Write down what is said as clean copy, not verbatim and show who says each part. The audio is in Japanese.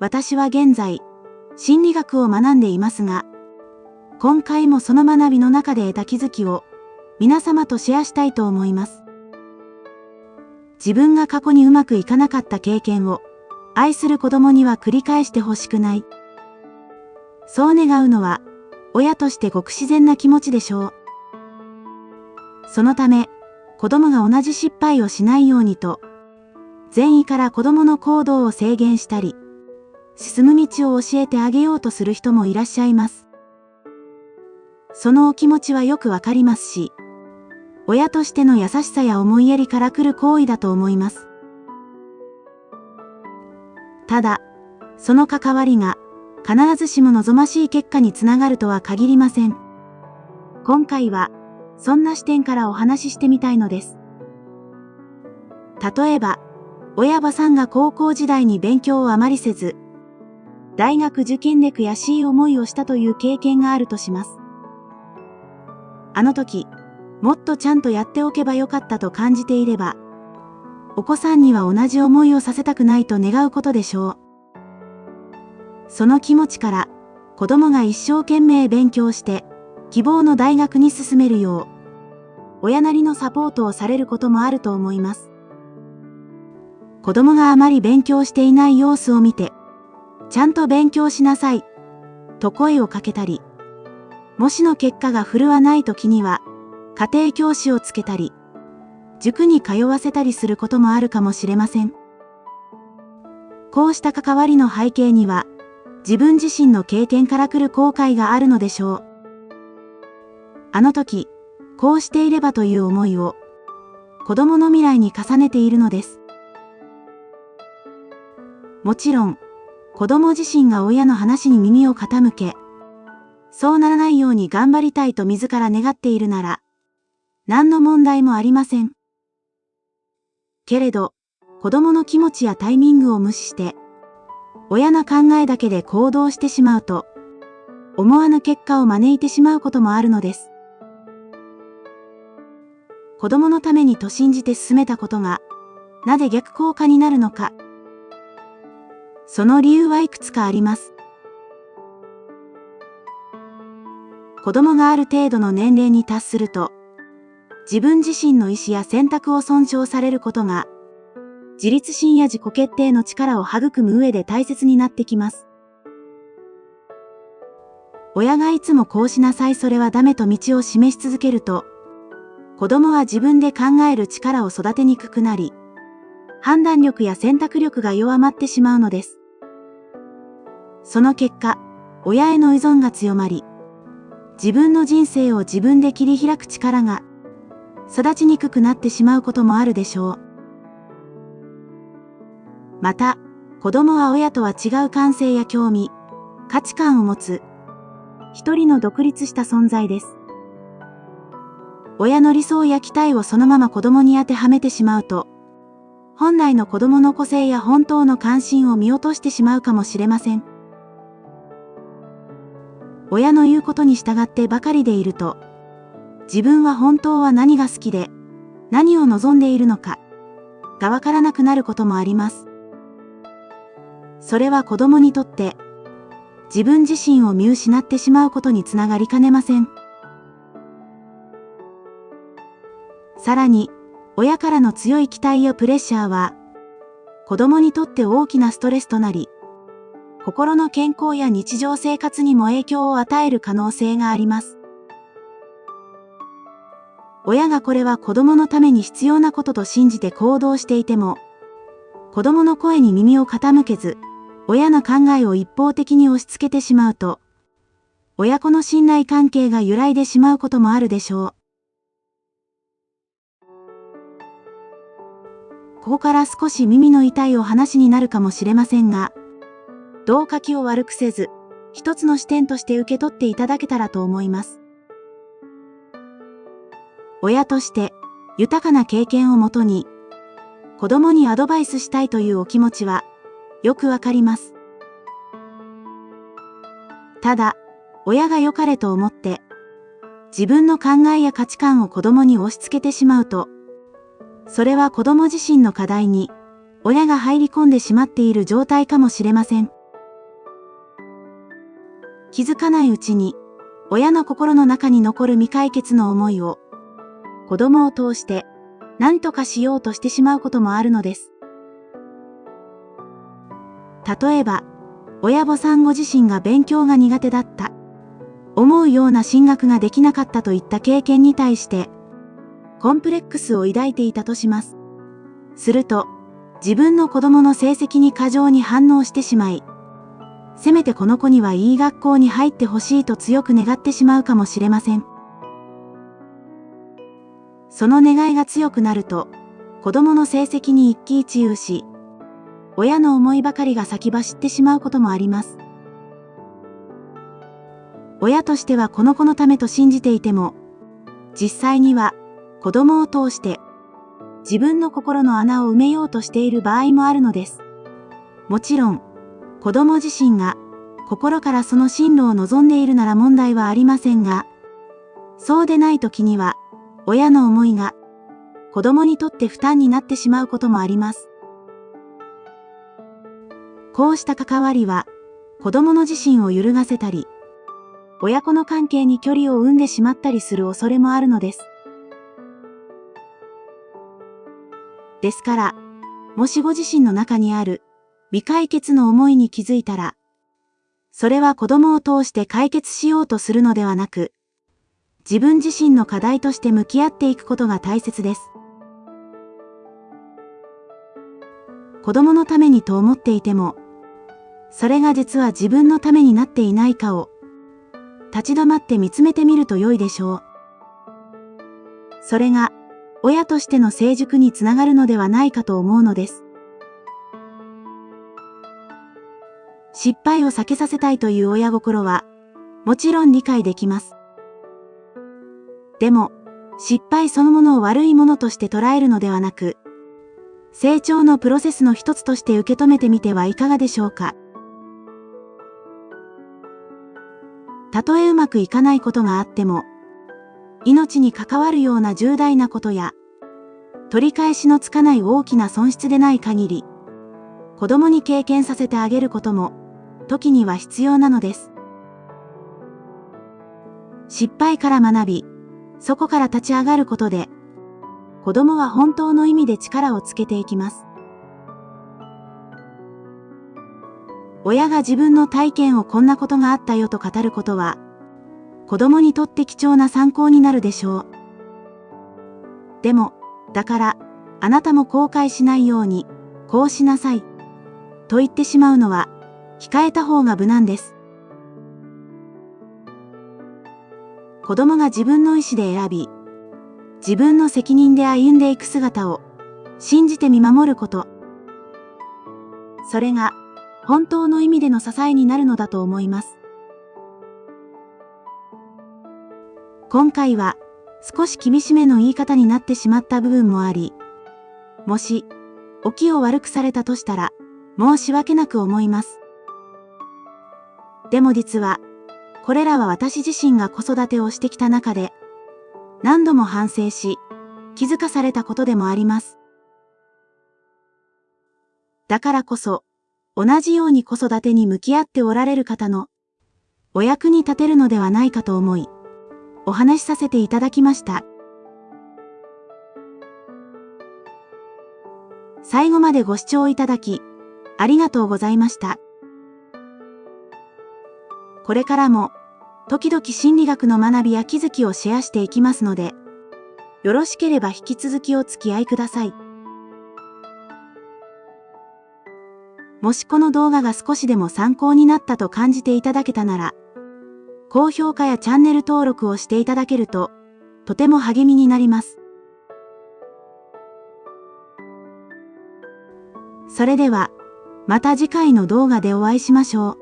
Speaker 1: 私は現在、心理学を学んでいますが、今回もその学びの中で得た気づきを皆様とシェアしたいと思います。自分が過去にうまくいかなかった経験を愛する子供には繰り返してほしくない。そう願うのは親としてごく自然な気持ちでしょう。そのため、子供が同じ失敗をしないようにと、善意から子供の行動を制限したり、進む道を教えてあげようとする人もいらっしゃいます。そのお気持ちはよくわかりますし、親としての優しさや思いやりから来る行為だと思います。ただ、その関わりが必ずしも望ましい結果につながるとは限りません。今回は、そんな視点からお話ししてみたいのです。例えば、親御さんが高校時代に勉強をあまりせず、大学受験で悔しい思いをしたという経験があるとします。あの時、もっとちゃんとやっておけばよかったと感じていれば、お子さんには同じ思いをさせたくないと願うことでしょう。その気持ちから、子供が一生懸命勉強して、希望の大学に進めるよう、親なりのサポートをされることもあると思います。子供があまり勉強していない様子を見て、ちゃんと勉強しなさい、と声をかけたり、もしの結果が振るわないときには、家庭教師をつけたり、塾に通わせたりすることもあるかもしれません。こうした関わりの背景には、自分自身の経験から来る後悔があるのでしょう。あの時、こうしていればという思いを、子供の未来に重ねているのです。もちろん、子供自身が親の話に耳を傾け、そうならないように頑張りたいと自ら願っているなら、何の問題もありません。けれど、子供の気持ちやタイミングを無視して、親の考えだけで行動してしまうと、思わぬ結果を招いてしまうこともあるのです。子供のためにと信じて進めたことが、なぜ逆効果になるのか。その理由はいくつかあります。子供がある程度の年齢に達すると、自分自身の意思や選択を尊重されることが、自立心や自己決定の力を育む上で大切になってきます。親がいつもこうしなさいそれはダメと道を示し続けると、子供は自分で考える力を育てにくくなり、判断力や選択力が弱まってしまうのです。その結果、親への依存が強まり、自分の人生を自分で切り開く力が育ちにくくなってしまうこともあるでしょう。また、子供は親とは違う感性や興味、価値観を持つ一人の独立した存在です。親の理想や期待をそのまま子供に当てはめてしまうと、本来の子供の個性や本当の関心を見落としてしまうかもしれません。親の言うことに従ってばかりでいると、自分は本当は何が好きで、何を望んでいるのか、がわからなくなることもあります。それは子供にとって、自分自身を見失ってしまうことにつながりかねません。さらに、親からの強い期待やプレッシャーは、子供にとって大きなストレスとなり、心の健康や日常生活にも影響を与える可能性があります。親がこれは子供のために必要なことと信じて行動していても、子供の声に耳を傾けず、親の考えを一方的に押し付けてしまうと、親子の信頼関係が揺らいでしまうこともあるでしょう。ここから少し耳の痛いお話になるかもしれませんが、どうか気を悪くせず、一つの視点として受け取っていただけたらと思います。親として豊かな経験をもとに、子供にアドバイスしたいというお気持ちは、よくわかります。ただ、親が良かれと思って、自分の考えや価値観を子供に押し付けてしまうと、それは子供自身の課題に、親が入り込んでしまっている状態かもしれません。気づかないうちに、親の心の中に残る未解決の思いを、子供を通して、何とかしようとしてしまうこともあるのです。例えば、親御さんご自身が勉強が苦手だった。思うような進学ができなかったといった経験に対して、コンプレックスを抱いていたとします。すると、自分の子供の成績に過剰に反応してしまい、せめてこの子にはいい学校に入ってほしいと強く願ってしまうかもしれません。その願いが強くなると、子供の成績に一喜一憂し、親の思いばかりが先走ってしまうこともあります。親としてはこの子のためと信じていても、実際には子供を通して自分の心の穴を埋めようとしている場合もあるのです。もちろん、子供自身が心からその進路を望んでいるなら問題はありませんが、そうでない時には、親の思いが子供にとって負担になってしまうこともあります。こうした関わりは、子供の自身を揺るがせたり、親子の関係に距離を生んでしまったりする恐れもあるのです。ですから、もしご自身の中にある未解決の思いに気づいたら、それは子供を通して解決しようとするのではなく、自分自身の課題として向き合っていくことが大切です。子供のためにと思っていても、それが実は自分のためになっていないかを、立ち止まって見つめてみると良いでしょう。それが、親としての成熟につながるのではないかと思うのです。失敗を避けさせたいという親心は、もちろん理解できます。でも、失敗そのものを悪いものとして捉えるのではなく、成長のプロセスの一つとして受け止めてみてはいかがでしょうか。たとえうまくいかないことがあっても、命に関わるような重大なことや、取り返しのつかない大きな損失でない限り、子供に経験させてあげることも、時には必要なのです。失敗から学び、そこから立ち上がることで、子供は本当の意味で力をつけていきます。親が自分の体験をこんなことがあったよと語ることは、子供にとって貴重な参考になるでしょう。でも、だから、あなたも後悔しないように、こうしなさい、と言ってしまうのは、控えた方が無難です。子供が自分の意思で選び、自分の責任で歩んでいく姿を、信じて見守ること。それが、本当の意味での支えになるのだと思います。今回は、少し厳しめの言い方になってしまった部分もあり、もし、お気を悪くされたとしたら、申し訳なく思います。でも実は、これらは私自身が子育てをしてきた中で、何度も反省し、気づかされたことでもあります。だからこそ、同じように子育てに向き合っておられる方の、お役に立てるのではないかと思い、お話しさせていただきました。最後までご視聴いただき、ありがとうございました。これからも、時々心理学の学びや気づきをシェアしていきますので、よろしければ引き続きお付き合いください。もしこの動画が少しでも参考になったと感じていただけたなら、高評価やチャンネル登録をしていただけると、とても励みになります。それでは、また次回の動画でお会いしましょう。